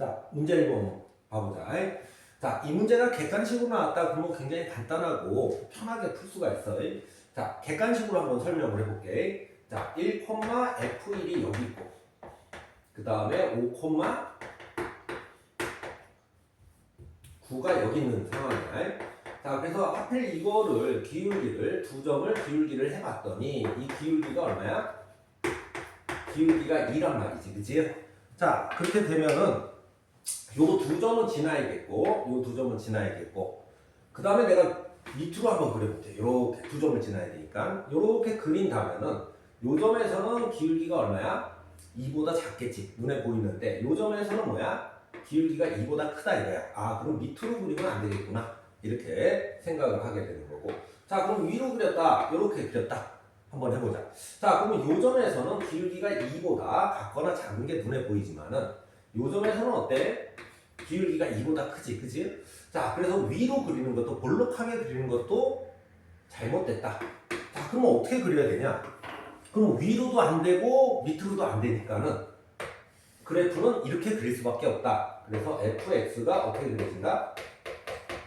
자, 문제 1번 봐보자. 자, 이 문제가 객관식으로 나왔다 그러면 굉장히 간단하고 편하게 풀 수가 있어. 자, 객관식으로 한번 설명을 해볼게. 자, 1,f1이 여기 있고 그 다음에 5,9가 여기 있는 상황이야. 자, 그래서 하필 이거를 기울기를 두 점을 기울기를 해봤더니 이 기울기가 얼마야? 기울기가 2란 말이지, 그치? 자, 그렇게 되면은 요 두 점은 지나야겠고 요 두 점은 지나야겠고 그 다음에 내가 밑으로 한번 그려볼게. 요렇게 두 점을 지나야 되니까 요렇게 그린 다음에는 요 점에서는 기울기가 얼마야? 2보다 작겠지, 눈에 보이는데 요 점에서는 뭐야? 기울기가 2보다 크다 이거야. 아, 그럼 밑으로 그리면 안 되겠구나, 이렇게 생각을 하게 되는 거고. 자, 그럼 위로 그렸다, 요렇게 그렸다 한번 해보자. 자, 그러면 요 점에서는 기울기가 2보다 같거나 작은 게 눈에 보이지만은 요 점에서는 어때? 기울기가 2보다 크지, 그지? 자, 그래서 위로 그리는 것도, 볼록하게 그리는 것도 잘못됐다. 자, 그러면 어떻게 그려야 되냐? 그럼 위로도 안 되고 밑으로도 안 되니까는 그래프는 이렇게 그릴 수밖에 없다. 그래서 fx가 어떻게 그려진다?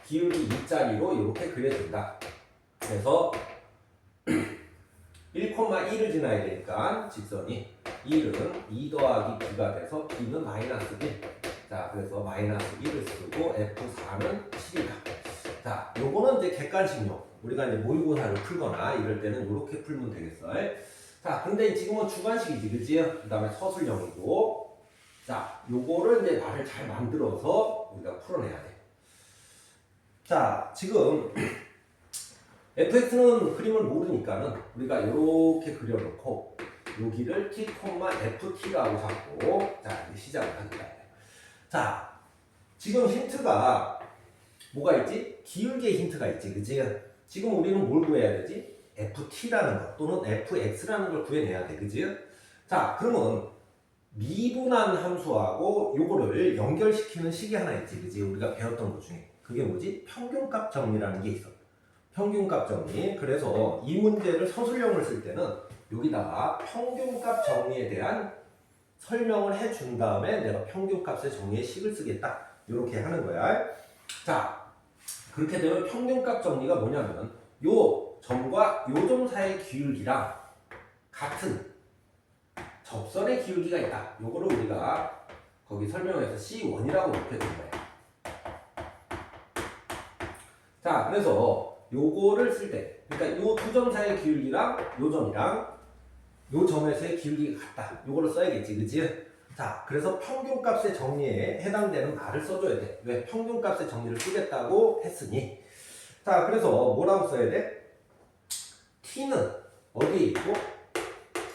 기울기 2짜리로 이렇게 그려진다. 그래서 1,1을 지나야 되니까 직선이 1은 2 더하기 b가 돼서 b는 마이너스 1. 자, 그래서 마이너스 1을 쓰고 F4는 7이다. 자, 요거는 이제 객관식용. 우리가 이제 모의고사를 풀거나 이럴 때는 이렇게 풀면 되겠어. 자, 근데 지금은 주관식이지, 그치? 그 다음에 서술형이고. 자, 요거를 이제 말을 잘 만들어서 우리가 풀어내야 돼. 자, 지금 fx는 그림을 모르니까는 우리가 이렇게 그려놓고 여기를 t, ft라고 잡고 자, 이제 시작을 합니다. 자, 지금 힌트가 뭐가 있지? 기울기의 힌트가 있지, 그치? 지금 우리는 뭘 구해야 되지? ft라는 것 또는 fx라는 걸 구해내야 돼, 그치? 자, 그러면 미분한 함수하고 요거를 연결시키는 식이 하나 있지, 그치? 우리가 배웠던 것 중에 그게 뭐지? 평균값 정리라는 게 있어. 평균값 정리. 그래서 이 문제를 서술형을 쓸 때는 여기다가 평균값 정리에 대한 설명을 해준 다음에 내가 평균값의 정리의 식을 쓰겠다, 이렇게 하는 거야. 자, 그렇게 되면 평균값 정리가 뭐냐면 요 점과 요 점 사이의 기울기랑 같은 접선의 기울기가 있다. 요거를 우리가 거기 설명에서 C1이라고 높여준 거야. 자, 그래서 요거를 쓸 때, 그러니까 요 두 점 사이의 기울기랑 요 점이랑 요 점에서의 기울기가 같다. 요거를 써야겠지, 그치? 자, 그래서 평균값의 정리에 해당되는 말을 써줘야 돼. 왜? 평균값의 정리를 쓰겠다고 했으니. 자, 그래서 뭐라고 써야 돼? t는 어디에 있고?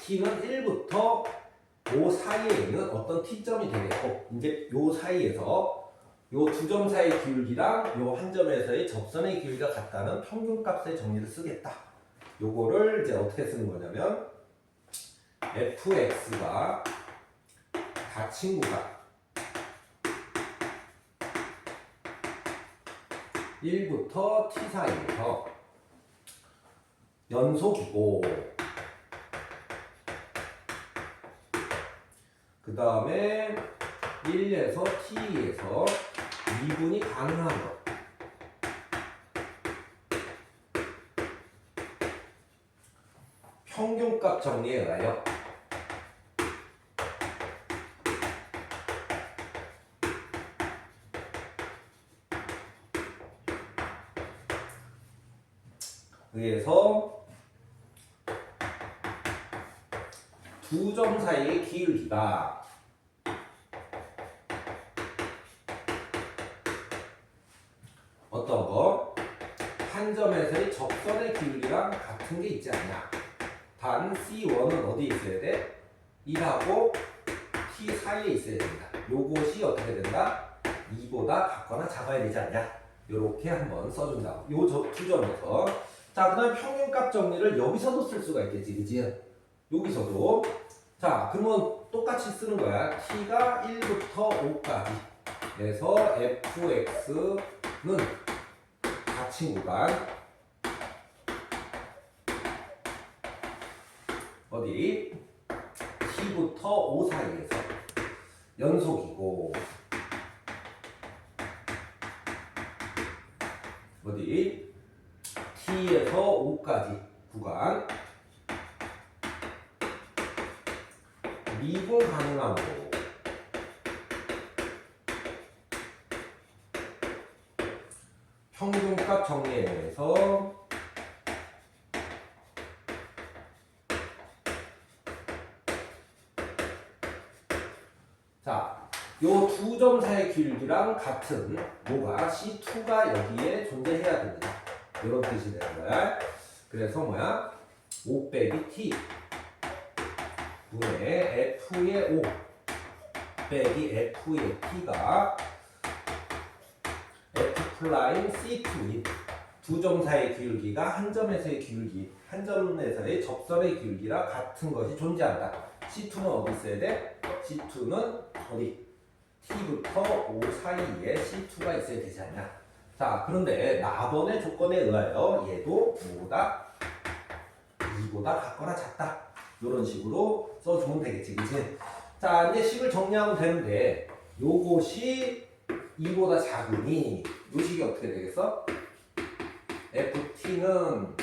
t는 1부터 5 사이에 있는 어떤 t점이 되겠고, 이제 요 사이에서 요 두 점 사이의 기울기랑 요 한 점에서의 접선의 기울기가 같다는 평균값의 정리를 쓰겠다. 요거를 이제 어떻게 쓰는 거냐면 fx가 닫힌 구간 1부터 t 사이에서 연속이고 그 다음에 1에서 t에서 미분이 가능한 것. 평균값 정리에 의하여 의해서 두 점 사이의 기울기가 어떤 거? 한 점에서의 접선의 기울기랑 같은 게 있지 않냐. 단 C1은 어디에 있어야 돼? 1하고 T 사이에 있어야 된다. 요것이 어떻게 된다? 2보다 같거나 작아야 되지 않냐. 요렇게 한번 써준다고. 요 두 점에서. 자, 그 다음에 평균값 정리를 여기서도 쓸 수가 있겠지, 그치? 여기서도. 자, 그러면 똑같이 쓰는 거야. t가 1부터 5까지. 그래서 fx는 닫힌 구간 어디? t부터 5 사이에서 연속이고 어디 T에서 O까지 구간 미분 가능함으로 평균값 정리에 의해서 자, 요 두 점 사이의 기울기랑 같은 뭐가 C2가 여기에 존재해야 됩니다. 이런 뜻이 되는 거야. 그래서 뭐야? 5 빼기 T 분의 F의 5 빼기 F의 T가 F 플라임 C2인 두 점 사이의 기울기가 한 점에서의 기울기, 한 점에서의 접선의 기울기랑 같은 것이 존재한다. C2는 어디 있어야 돼? C2는 어디? T부터 O 사이에 C2가 있어야 되지 않냐? 자, 그런데 나번의 조건에 의하여 얘도 뭐보다 2보다 같거나 작다. 이런 식으로 써주면 되겠지, 그치? 자, 이제 식을 정리하면 되는데 요것이 2보다 작으니 요 식이 어떻게 되겠어? FT는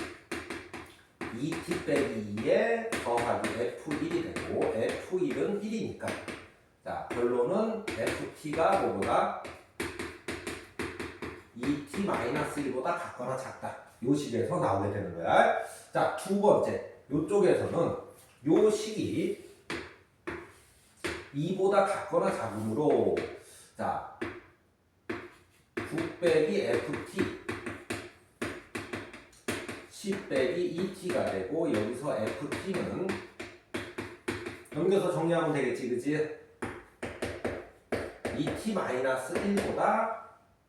2T 빼기 2에 더하기 F1이 되고 F1은 1이니까 자, 결론은 FT가 뭐보다 2T-1보다 같거나 작다. 요 식에서 나오게 되는 거야. 자, 두 번째 요쪽에서는 요 식이 2보다 같거나 작으므로 자 9 빼기 FT 10 빼기 2T가 되고 여기서 FT는 넘겨서 정리하면 되겠지, 그치? 2T-1보다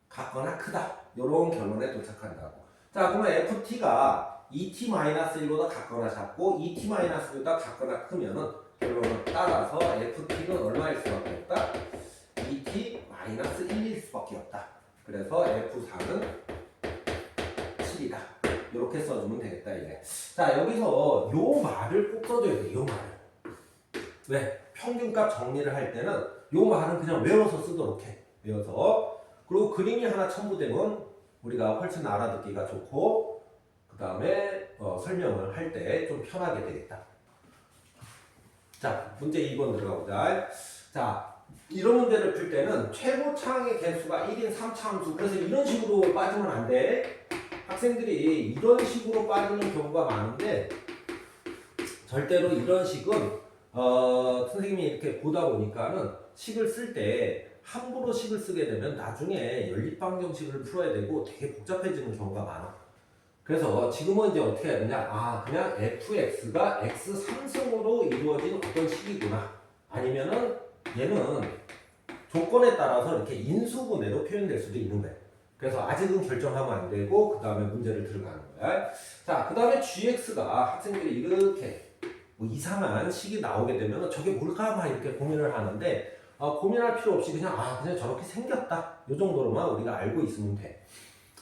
같거나 크다. 이런 결론에 도착한다고. 자, 그러면 FT가 2T-1보다 같거나 작고 2T-보다 같거나 크면은 결론은 따라서 FT는 얼마일 수밖에 없다? 2T-1일 수밖에 없다. 그래서 F4는 7이다. 이렇게 써주면 되겠다, 이게. 자, 여기서 요 말을 꼭 써줘야 돼, 요 말을. 왜? 평균값 정리를 할 때는 요 말은 그냥 외워서 쓰도록 해. 외워서. 그리고 그림이 하나 첨부되면 우리가 훨씬 알아듣기가 좋고 그 다음에 설명을 할 때 좀 편하게 되겠다. 자, 문제 2번 들어가보자. 자, 이런 문제를 풀 때는 최고차항의 개수가 1인 3차함수. 그래서 이런 식으로 빠지면 안 돼. 학생들이 이런 식으로 빠지는 경우가 많은데 절대로 이런 식은 선생님이 이렇게 보다 보니까는 식을 쓸 때 함부로 식을 쓰게 되면 나중에 연립방정식을 풀어야 되고 되게 복잡해지는 경우가 많아. 그래서 지금은 이제 어떻게 해야 되냐? 아, 그냥 fx가 x 3승으로 이루어진 어떤 식이구나. 아니면은 얘는 조건에 따라서 이렇게 인수분해로 표현될 수도 있는 거야. 그래서 아직은 결정하면 안 되고 그 다음에 문제를 들어가는 거야. 자, 그 다음에 gx가 학생들이 이렇게 뭐 이상한 식이 나오게 되면 저게 뭘까 막 이렇게 고민을 하는데 고민할 필요 없이 그냥 저렇게 생겼다. 이 정도로만 우리가 알고 있으면 돼.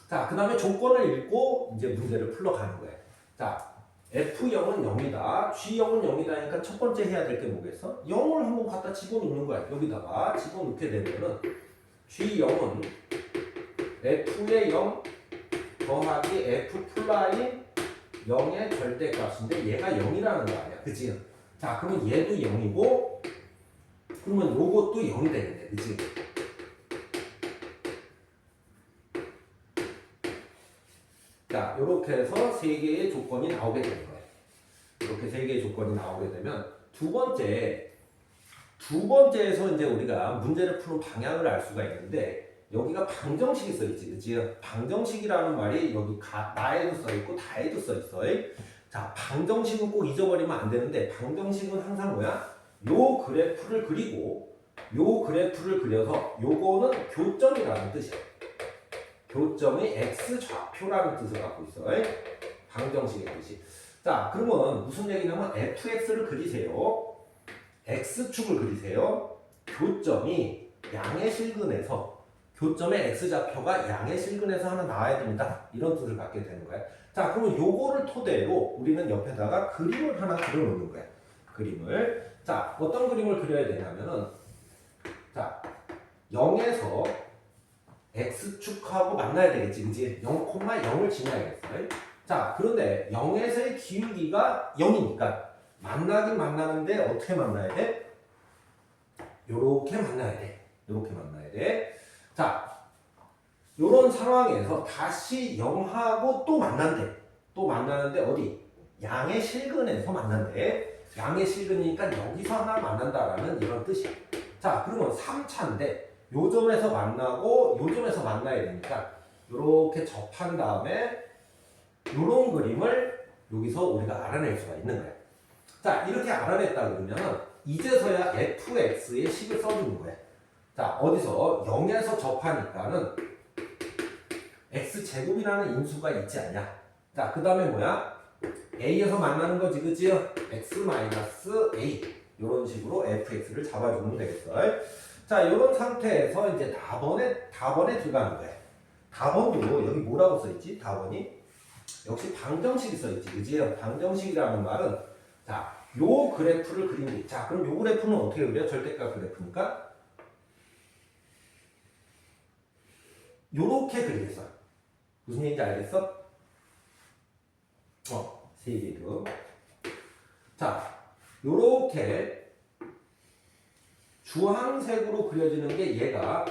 자, 그 다음에 조건을 읽고 이제 문제를 풀러가는 거예요. 자, F0은 0이다. G0은 0이다. 하니까 첫 번째 해야 될 게 뭐겠어? 0을 한번 갖다 집어넣는 거야. 여기다가 집어넣게 되면은 G0은 F의 0 더하기 F 플라임 0의 절대값인데 얘가 0이라는 거 아니야. 그치? 자, 그러면 얘도 0이고 그러면 요것도 0이 되겠네. 그치? 자, 이렇게 해서 세 개의 조건이 나오게 되는 거예요. 이렇게 세 개의 조건이 나오게 되면 두 번째에서 이제 우리가 문제를 푸는 방향을 알 수가 있는데 여기가 방정식이 써있지, 그치? 방정식이라는 말이 여기 나에도 써있고 다에도 써있어. 자, 방정식은 꼭 잊어버리면 안 되는데 방정식은 항상 뭐야? 요 그래프를 그리고 요 그래프를 그려서 요거는 교점이라는 뜻이야. 교점이 x좌표라는 뜻을 갖고 있어. 방정식의 뜻이. 자, 그러면 무슨 얘기냐면 fx를 그리세요. x축을 그리세요. 교점이 양의 실근에서 교점의 x좌표가 양의 실근에서 하나 나와야 됩니다. 이런 뜻을 갖게 되는 거야. 자, 그러면 요거를 토대로 우리는 옆에다가 그림을 하나 그려놓는 거야. 그림을. 자, 어떤 그림을 그려야 되냐면은 자, 0에서 x축하고 만나야 되겠지, 그지? 0,0을 지나야겠어. 자, 그런데 0에서의 기울기가 0이니까 만나긴 만나는데 어떻게 만나야 돼? 요렇게 만나야 돼. 요렇게 만나야 돼. 자, 요런 상황에서 다시 0하고 또 만난대. 또 만나는데 어디? 양의 실근에서 만난대. 양의 실근이니까 여기서 하나 만난다라는 이런 뜻이야. 자, 그러면 3차인데 요 점에서 만나고 요 점에서 만나야 되니까 요렇게 접한 다음에 요런 그림을 여기서 우리가 알아낼 수가 있는 거야. 자, 이렇게 알아냈다 그러면 이제서야 fx의 식을 써주는 거야. 자, 어디서 0에서 접하니까는 x제곱이라는 인수가 있지 않냐. 자, 그 다음에 뭐야? a에서 만나는 거지, 그치? x-a 이런 식으로 fx를 잡아주면 되겠어. 자, 이런 상태에서 이제 답원에 들어가는 거야. 답원도 여기 뭐라고 써있지? 답원이 역시 방정식이 써있지, 그치? 방정식이라는 말은 자, 요 그래프를 그린 게. 자, 그럼 요 그래프는 어떻게 그려? 절대값 그래프니까 요렇게 그리겠어. 무슨 얘기인지 알겠어? 세 개로. 자, 요렇게 주황색으로 그려지는 게 얘가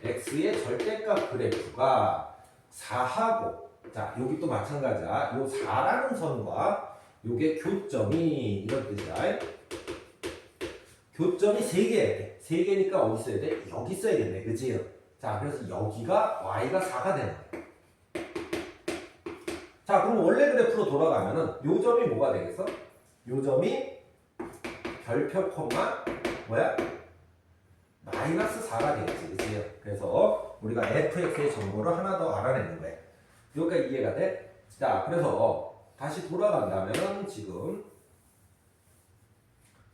fx의 절대값 그래프가 4하고, 자, 여기 또 마찬가지야. 요 4라는 선과 요게 교점이 이런 뜻이야. 교점이 3개야 돼. 3개니까 어디 써야 돼? 여기 써야겠네, 그치? 자, 그래서 여기가 y가 4가 되는 거야. 자, 그럼 원래 그래프로 돌아가면은 요 점이 뭐가 되겠어? 요 점이 별표 콤마 뭐야? -4가 되겠지, 그치? 그래서 우리가 fx의 정보를 하나 더 알아내는 거야. 여기까지 이해가 돼? 자, 그래서 다시 돌아간다면은 지금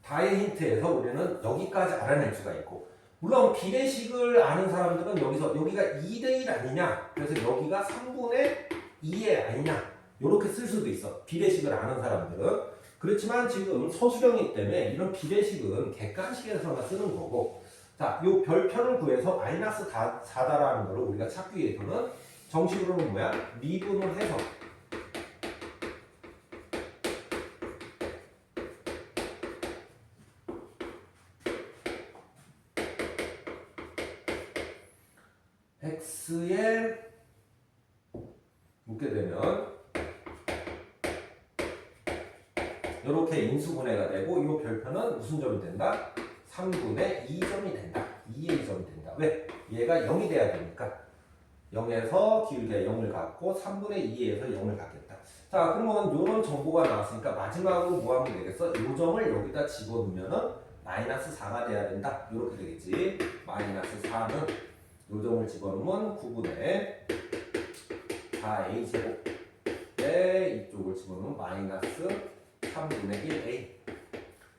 다의 힌트에서 우리는 여기까지 알아낼 수가 있고, 물론 비례식을 아는 사람들은 여기가 2대1 아니냐, 그래서 여기가 3분의 2의 아니냐, 이렇게 쓸 수도 있어. 비례식을 아는 사람들은. 그렇지만 지금 서술형이기 때문에 이런 비례식은 객관식에서만 쓰는 거고, 자, 요 별표를 구해서 -4다라는 거를 우리가 찾기 위해서는 정식으로는 뭐야? 미분을 해서 x에 묻게 되면 이렇게 인수분해가 되고 이 별표는 무슨 점이 된다? 3분의 2점이 된다. 2의 점이 된다. 왜? 얘가 0이 돼야 되니까 0에서 기울기가 0을 갖고 3분의 2에서 0을 갖겠다. 자, 그러면 이런 정보가 나왔으니까 마지막으로 뭐 하면 되겠어? 이 점을 여기다 집어넣으면은 -4가 돼야 된다. 이렇게 되겠지. -4는 이 점을 집어넣으면 9분의 4a 제곱에 이쪽을 집어넣으면 -3분의 1a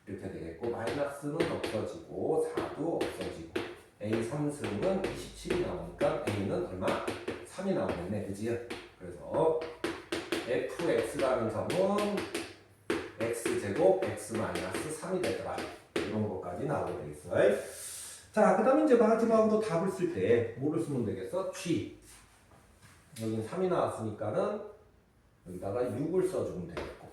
이렇게 되겠고, 마이너스는 없어지고 4도 없어지고 a 3승은 27이 나오니까 a는 얼마? 3이 나오겠네, 그지? 그래서 fx라는 점은 x제곱 x-3이 되더라. 이런 것까지 나오게 되겠어. 자, 그 다음에 이제 마지막으로 답을 쓸 때 뭐를 쓰면 되겠어? g. 여기 3이 나왔으니까는 여기다가 6을 써주면 되겠고,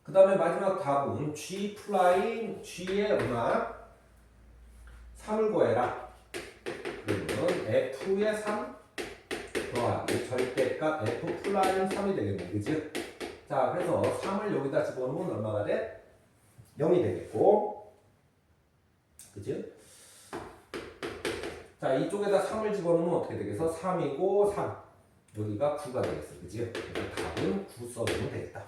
그 다음에 마지막 답은 g 플라임 g의 얼마? 3을 구해라. 그러면 f의 3 더하기 절대값 f 플라임 3이 되겠네, 그치? 자, 그래서 3을 여기다 집어넣으면 얼마가 돼? 0이 되겠고, 그치? 자, 이쪽에다 3을 집어넣으면 어떻게 되겠어? 3이고 3. 여기가 9가 되겠어, 그치? 그래서 답은 9 써주면 되겠다.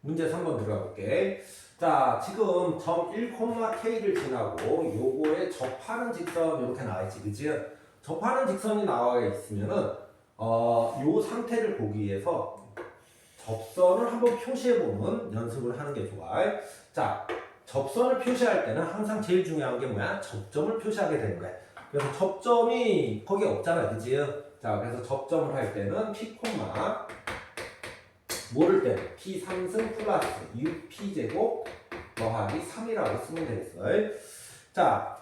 문제 3번 들어가 볼게. 자, 지금 점 1,k를 지나고 요거에 접하는 직선 이렇게 나와 있지, 그치? 접하는 직선이 나와 있으면은 요 상태를 보기 위해서 접선을 한번 표시해보는 연습을 하는 게 좋아. 자, 접선을 표시할 때는 항상 제일 중요한 게 뭐야? 접점을 표시하게 되는 거야. 그래서 접점이 거기 없잖아, 그치? 자, 그래서 접점을 할 때는 p, 모를 때는 p 3승 플러스 6p 제곱 더하기 3이라고 쓰면 되겠어. 자,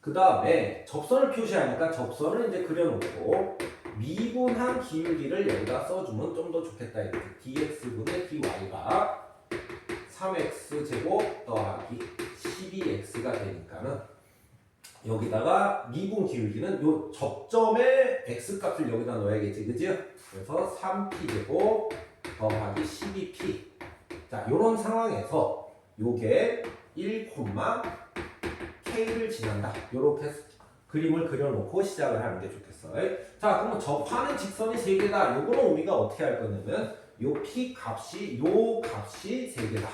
그 그 다음에 접선을 표시하니까 접선을 이제 그려놓고 미분한 기울기를 여기다 써주면 좀 더 좋겠다. 이렇게 dx분의 dy가 3x제곱 더하기 12x가 되니까는 여기다가 미분 기울기는 요 접점의 x값을 여기다 넣어야겠지, 그지? 그래서 3p제곱 더하기 12p. 자, 요런 상황에서 요게 1, k를 지난다. 요렇게 그림을 그려놓고 시작을 하는 게 좋겠어요. 자, 그러면 접하는 직선이 3개다. 요거는 우리가 어떻게 할 거냐면 요 p 값이 요 값이 3개다.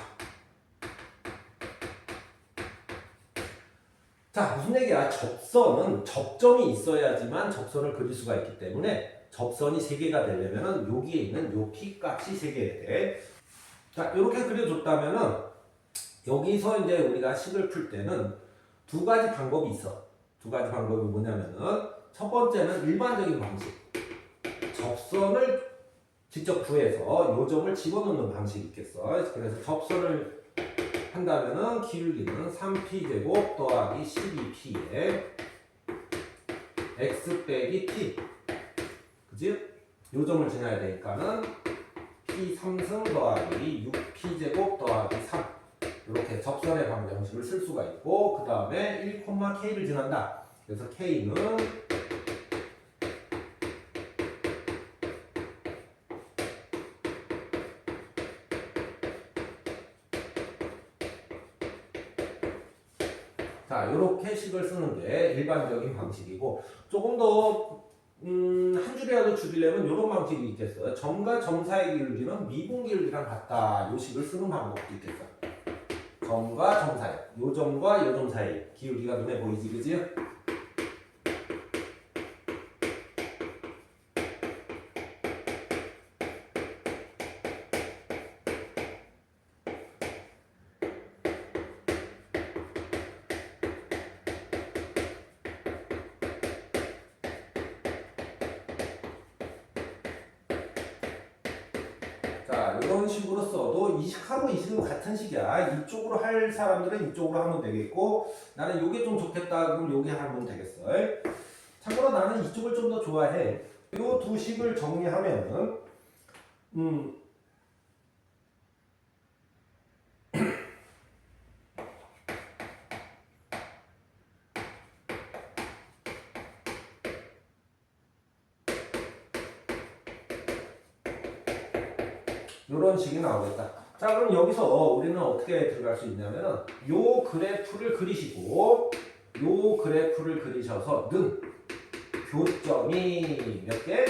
자, 무슨 얘기야? 접선은 접점이 있어야지만 접선을 그릴 수가 있기 때문에 접선이 3개가 되려면은 여기에 있는 요 p 값이 3개야 돼. 자, 이렇게 그려줬다면은 여기서 이제 우리가 식을 풀 때는 두 가지 방법이 있어. 두 가지 방법이 뭐냐면은 첫 번째는 일반적인 방식. 접선을 직접 구해서 요점을 집어넣는 방식이 있겠어. 그래서 접선을 한다면은 기울기는 3p제곱 더하기 12p에 x 빼기 p. 그지? 요점을 지나야 되니까는 p 3승 더하기 6p제곱 더하기 3. 이렇게 접선의 방정식을 쓸 수가 있고, 그 다음에 1, k를 지난다. 그래서 k는 자, 이렇게 식을 쓰는 게 일반적인 방식이고, 조금 더 한 줄이라도 줄이려면 이런 방식이 있겠어요. 점과 점 사이 기울기는 미분 기울기랑 같다. 이 식을 쓰는 방법도 있겠어. 점과 점 사이, 요 점과 요 점 사이 기울기가 눈에 보이지, 그지? 자, 이런 식으로 써도 이 식하고 이 식은 같은 식이야. 이쪽으로 할 사람들은 이쪽으로 하면 되겠고, 나는 요게 좀 좋겠다 그럼 요게 하면 되겠어. 참고로 나는 이쪽을 좀 더 좋아해. 요 두 식을 정리하면은 이런 식이 나오겠다. 자, 그럼 여기서 우리는 어떻게 들어갈 수 있냐면은 요 그래프를 그리시고 요 그래프를 그리셔서 는 교점이 몇 개?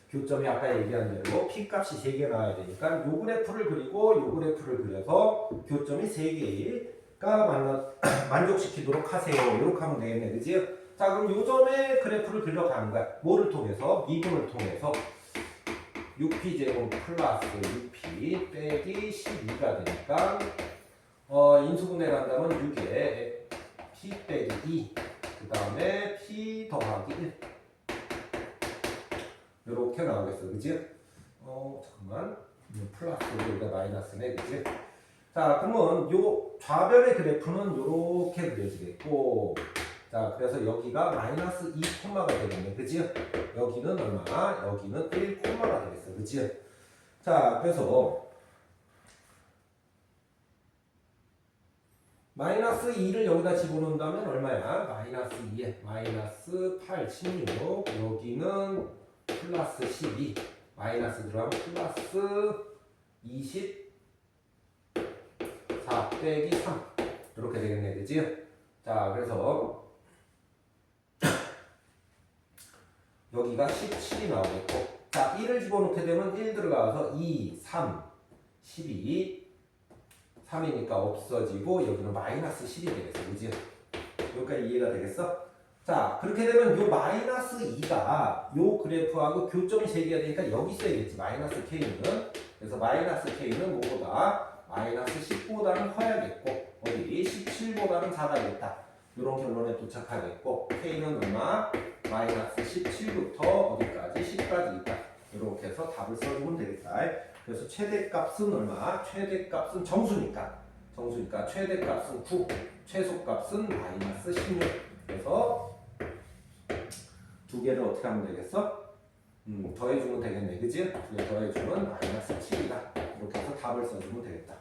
교점이 아까 얘기한 대로 p 값이 3개 나와야 되니까 요 그래프를 그리고 요 그래프를 그려서 교점이 3개가 만족시키도록 하세요. 이렇게 하면 되겠네, 그지? 자, 그럼 요 점의 그래프를 그려가는 거야. 뭐를 통해서? 미분을 통해서 6p제곱 플러스 6p 빼기 12가 되니까 인수분해를 한다면 6에 p 빼기 2, 그 다음에 p 더하기 1 이렇게 나오겠어, 그치? 잠깐만, 플러스로 여기가 마이너스네, 그치? 자, 그러면 요 좌변의 그래프는 요렇게 그려지겠고, 자, 그래서 여기가 마이너스 2, 가 되겠네, 그치? 여기는 얼마? 여기는 1, 가 되겠어, 그치? 자, 그래서 마이너스 2를 여기다 집어넣는다면 얼마야? 마이너스 2에 마이너스 8, 16, 여기는 플러스 12, 마이너스 들어가면 플러스 24 빼기 3 이렇게 되겠네, 그치? 자, 그래서 여기가 17이 나오겠고, 자, 1을 집어넣게 되면 1 들어가서 2, 3, 12, 3이니까 없어지고 여기는 마이너스 10이 되겠어, 그지? 여기까지 이해가 되겠어? 자, 그렇게 되면 요 마이너스 2가 요 그래프하고 교점이 3개가 되니까 여기 써야겠지, 마이너스 k는. 그래서 마이너스 k는 뭐보다 마이너스 10보다는 커야겠고, 어디 17보다는 작아야겠다. 이런 결론에 도착하겠고, k는 얼마? 마이너스 17부터 어디까지? 10까지 있다. 이렇게 해서 답을 써주면 되겠다. 그래서 최대값은 얼마? 최대값은 정수니까 정수니까 최대값은 9, 최소값은 마이너스 16. 그래서 두 개를 어떻게 하면 되겠어? 더해주면 되겠네, 그지? 두 개 더해주면 마이너스 7이다. 이렇게 해서 답을 써주면 되겠다.